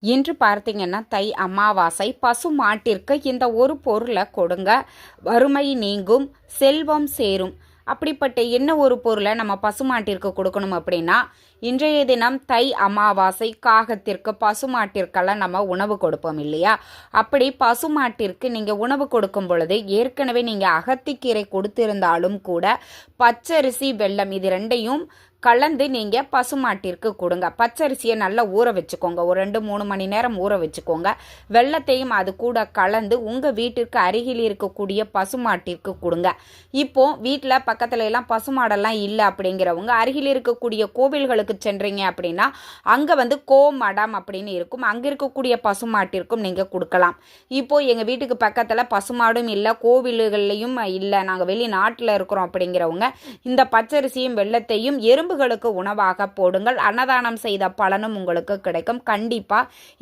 இன்று பார்த்தீங்கன்னா தை அமாவாசை. பசு மாட்டிற்கு இந்த ஒரு பொருளை கொடுங்க. வறுமை நீங்கும், செல்வம் சேரும். அப்படிப்பட்ட என்ன ஒரு பொருளை நம்ம பசுமாட்டிற்கு கொடுக்கணும் அப்படின்னா, இன்றைய தினம் தை அமாவாசை காகத்திற்கு பசுமாட்டிற்கெல்லாம் நம்ம உணவு கொடுப்போம் இல்லையா? அப்படி பசுமாட்டிற்கு நீங்கள் உணவு கொடுக்கும் பொழுது ஏற்கனவே நீங்கள் அகத்திக்கீரை கொடுத்திருந்தாலும் கூட பச்சரிசி வெல்லம் இது ரெண்டையும் கலந்து நீங்கள் பசுமாட்டிற்கு கொடுங்க. பச்சரிசியை நல்லா ஊற வச்சுக்கோங்க, ஒரு 2-3 மணி நேரம் ஊற வச்சுக்கோங்க. வெள்ளத்தையும் அது கூட கலந்து உங்கள் வீட்டிற்கு அருகில் இருக்கக்கூடிய பசுமாட்டிற்கு கொடுங்க. இப்போது வீட்டில் பக்கத்துல எல்லாம் பசுமாடெல்லாம் இல்லை அப்படிங்கிறவங்க அருகில் இருக்கக்கூடிய கோவில்களுக்கு சென்றீங்க அப்படின்னா அங்கே கோமடம் அப்படின்னு இருக்கும், அங்கே இருக்கக்கூடிய பசுமாட்டிற்கும் நீங்கள் கொடுக்கலாம். இப்போது எங்கள் வீட்டுக்கு பக்கத்தில் பசுமாடும் இல்லை, கோவில்கள்லையும் இல்லை, நாங்கள் வெளிநாட்டில் இருக்கிறோம் அப்படிங்கிறவங்க இந்த பச்சரிசியும் வெள்ளத்தையும் எறும்புகளுக்கு உணவாக போடுங்கள். அன்னதானம் செய்த பலனும் உங்களுக்கு கிடைக்கும். கண்டிப்பாக